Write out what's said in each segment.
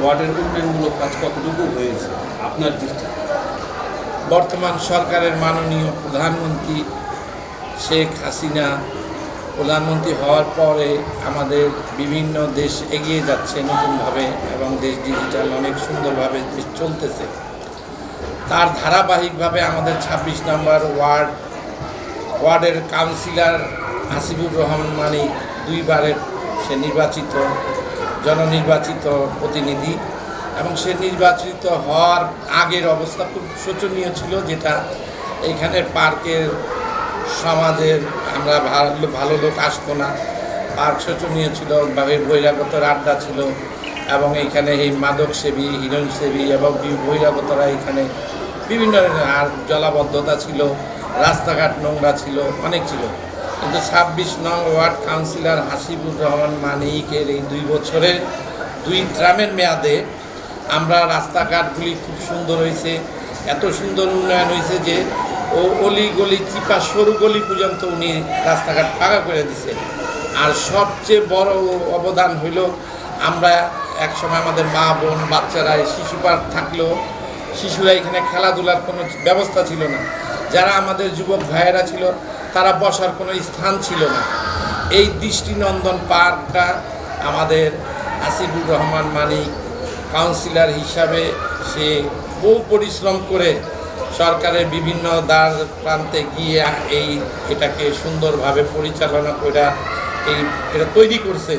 ওয়ার্ডের উন্নয়নমূলক কাজ কতটুকু হয়েছে আপনার দৃষ্টিতে? বর্তমান সরকারের মাননীয় প্রধানমন্ত্রী শেখ হাসিনা প্রধানমন্ত্রী হওয়ার পরে আমাদের বিভিন্ন দেশ এগিয়ে যাচ্ছে নতুনভাবে এবং দেশ ডিজিটাল অনেক সুন্দরভাবে দেশ চলতেছে। তার ধারাবাহিকভাবে আমাদের ২৬ নম্বর ওয়ার্ডের কাউন্সিলর হাসিবুর রহমান মানিক দুইবারের সে নির্বাচিত জননির্বাচিত প্রতিনিধি এবং সে নির্বাচিত হওয়ার আগের অবস্থা খুব শোচনীয় ছিল, যেটা এইখানে পার্কের সমাজের আমরা ভালো লোক আসতো না, পার্ক শোচনীয় ছিল, বহিরাগতর আড্ডা ছিল এবং এইখানে এই মাদক সেবী হিরোইন সেবী এবং বহিরাগতরা এখানে বিভিন্ন আর জলাবদ্ধতা ছিল, রাস্তাঘাট নোংরা ছিল, অনেক ছিল। কিন্তু ২৬ নং ওয়ার্ড কাউন্সিলর হাসিবুর রহমান মানিকের এই ২ বছরের ২ ট্রামের মেয়াদে আমরা রাস্তাঘাটগুলি খুব সুন্দর হয়েছে, এত সুন্দর উন্নয়ন হয়েছে যে অলি গলি চিপা সরু গলি পর্যন্ত উনি রাস্তাঘাট পাকা করে দিছে। আর সবচেয়ে বড় অবদান হইল আমরা একসময় আমাদের মা বোন বাচ্চারা শিশু পার্ক থাকলেও শিশুরা এখানে খেলাধুলার কোনো ব্যবস্থা ছিল না, যারা আমাদের যুবক ভাইয়েরা ছিল তারা বসার কোনো স্থান ছিল না। এই দৃষ্টিনন্দন পার্কটা আমাদের হাসিবুর রহমান মানিক কাউন্সিলর হিসাবে সে বহু পরিশ্রম করে সরকারের বিভিন্ন দ্বার প্রান্তে গিয়ে এটাকে সুন্দরভাবে পরিচালনা করে এটা তৈরি করছে,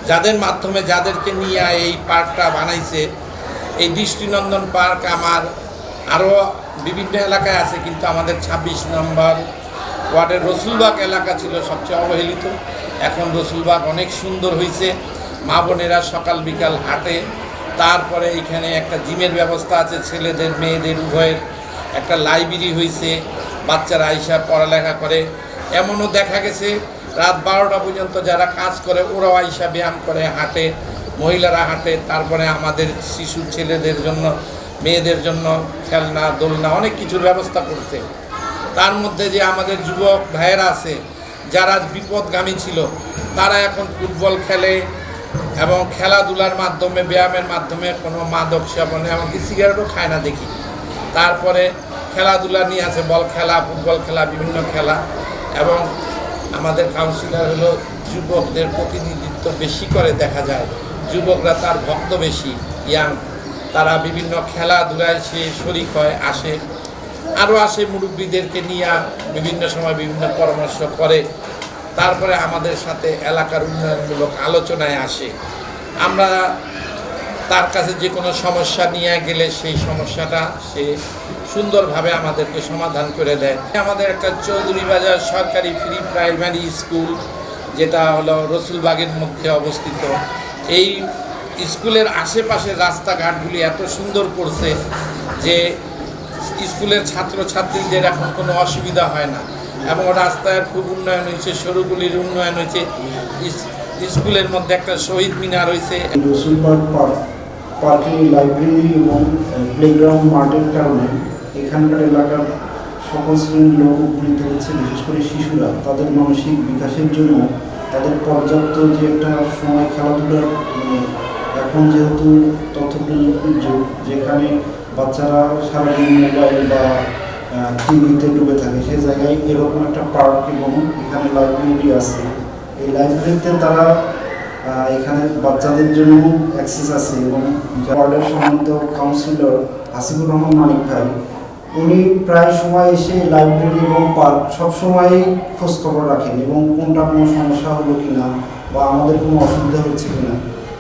যাদের মাধ্যমে যাদেরকে নিয়ে এই পার্কটা বানাইছে। এই দৃষ্টিনন্দন পার্ক আমার আরও বিভিন্ন এলাকায় আছে, কিন্তু আমাদের ২৬ নম্বর ওয়ার্ডের রসুলবাগ এলাকা ছিল সবচেয়ে অবহেলিত। এখন রসুলবাগ অনেক সুন্দর হয়েছে, মা বোনেরা সকাল বিকাল হাঁটে। তারপরে এখানে একটা জিমের ব্যবস্থা আছে, ছেলেদের মেয়েদের উভয়ের। একটা লাইব্রেরি হয়েছে, বাচ্চারা আইসা পড়ালেখা করে। এমনও দেখা গেছে রাত ১২টা পর্যন্ত যারা কাজ করে ওরাও আইসা ব্যায়াম করে, হাঁটে, মহিলারা হাঁটে। তারপরে আমাদের শিশু ছেলেদের জন্য মেয়েদের জন্য খেলনা দোলনা অনেক কিছুর ব্যবস্থা করছে। তার মধ্যে যে আমাদের যুবক ভাইয়েরা আছে যারা বিপদগামী ছিল, তারা এখন ফুটবল খেলে এবং খেলাধুলার মাধ্যমে ব্যায়ামের মাধ্যমে কোনো মাদক সেবনে এমনকি সিগারেটও খায় না দেখি। তারপরে খেলাধুলা নিয়ে আছে, বল খেলা, ফুটবল খেলা, বিভিন্ন খেলা। এবং আমাদের কাউন্সিলর হলো যুবকদের প্রতিনিধিত্ব বেশি করে দেখা যায়, যুবকরা তার ভক্ত বেশি, ইয়াং, তারা বিভিন্ন খেলাধুলায় সে শরিক হয়, আসে, আরও আসে, মুরব্বীদেরকে নিয়ে বিভিন্ন সময় বিভিন্ন পরামর্শ করে। তারপরে আমাদের সাথে এলাকার উন্নয়নমূলক আলোচনায় আসে। আমরা তার কাছে যে কোনো সমস্যা নিয়ে গেলে সেই সমস্যাটা সে সুন্দরভাবে আমাদেরকে সমাধান করে দেয়। আমাদের একটা চৌধুরী বাজার সরকারি ফ্রি প্রাইমারি স্কুল, যেটা হলো রসুলবাগের মধ্যে অবস্থিত। এই স্কুলের আশেপাশের রাস্তাঘাটগুলি এত সুন্দর করছে যে স্কুলের ছাত্রছাত্রীদের এখন কোনো অসুবিধা হয় না এবং রাস্তায় খুব উন্নয়ন হয়েছে, সরুগুলির উন্নয়ন হয়েছে। স্কুলের মধ্যে একটা শহীদ মিনার হয়েছে। রসুলবাগ পার্কে লাইব্রেরি এবং প্লেগ্রাউন্ড মাঠের কারণে এখানকার এলাকার সকল শ্রেণীর লোক উপকৃত হচ্ছে, বিশেষ করে শিশুরা তাদের মানসিক বিকাশের জন্য তাদের পর্যাপ্ত যে একটা সময় খেলাধুলার, এখন যেহেতু তথ্য প্রযুক্তির যুগ, যেখানে বাচ্চারা সারাদিন মোবাইল বা টিভিতে ডুবে থাকে, সেই জায়গায় এরকম একটা পার্ক এবং এখানে লাইব্রেরি আছে। এই লাইব্রেরিতে তারা এখানে বাচ্চাদের জন্য অ্যাক্সেস আছে এবং ওয়ার্ডের সম্মানিত কাউন্সিলর হাসিবুর রহমান মানিক ভাই, উনি প্রায় সময় এসে লাইব্রেরি এবং পার্ক সবসময়ই খোঁজখবর রাখেন এবং কোনটা কোনো সমস্যা হলো কিনা বা আমাদের কোনো অসুবিধা হচ্ছে কিনা।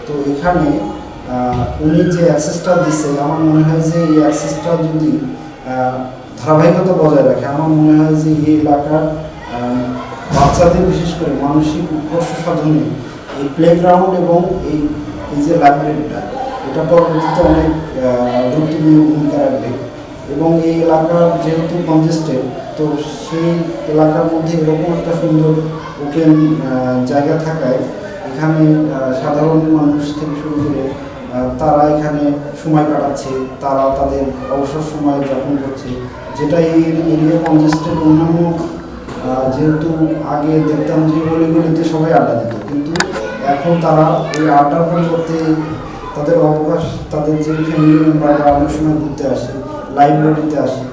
তো এখানে উনি যে অ্যাক্সেসটা দিচ্ছে, আমার মনে হয় যে এই অ্যাক্সেসটা যদি ধারাবাহিকতা বজায় রাখে, আমার মনে হয় যে এই এলাকার বাচ্চাদের বিশেষ করে মানসিক উৎকর্ষ সাধনে এই প্লেগ্রাউন্ড এবং এই যে লাইব্রেরিটা, এটা পরবর্তীতে অনেক গুরুত্বপূর্ণ ভূমিকা রাখবে। এবং এই এলাকার যেহেতু কনজেস্টেড, তো সেই এলাকার মধ্যে এরকম একটা সুন্দর ওপেন জায়গা থাকায় এখানে সাধারণ মানুষ থেকে শুরু করে তারা এখানে সময় কাটাচ্ছে, তারা তাদের অবসর সময় যাপন করছে, যেটা এই এরিয়া কনজেস্টেড। অন্যান্য যেহেতু আগে দেখতাম যে গলিগুলিতে সবাই আড্ডা দিত, কিন্তু এখন তারা এই আড্ডার পরিবর্তে তাদের অবকাশ, তাদের যে ফ্যামিলি মেম্বাররা অনেক সময় ঘুরতে আসে, লাইব্রেরিতে আসে।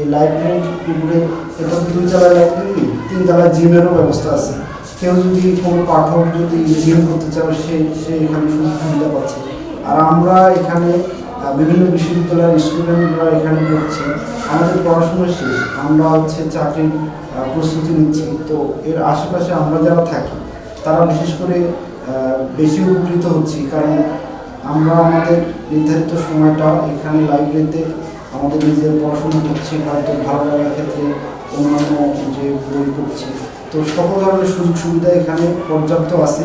এই লাইব্রেরির উপরে, এটা 2 তলার লাইব্রেরি, 3 তলার জিমেরও ব্যবস্থা আছে। কেউ যদি কোনো পাঠক যদি জিম করতে চায় সে এখানে সুযোগ সুবিধা পাচ্ছে। আর আমরা এখানে বিভিন্ন বিশ্ববিদ্যালয়ের স্টুডেন্টরা এখানে পড়ছে, আমাদের পড়াশোনা শেষ, আমরা চাকরির প্রস্তুতি নিচ্ছি। তো এর আশেপাশে আমরা যারা থাকি তারা বিশেষ করে বেশি উপকৃত হচ্ছি, কারণ আমরা আমাদের নির্ধারিত সময়টা এখানে লাইব্রেরিতে আমাদের নিজের পড়াশোনা করছি, হয়তো ভালো লাগার ক্ষেত্রে অন্যান্য যে বই পড়ছি। তো সকল ধরনের সুযোগ সুবিধা এখানে পর্যাপ্ত আছে।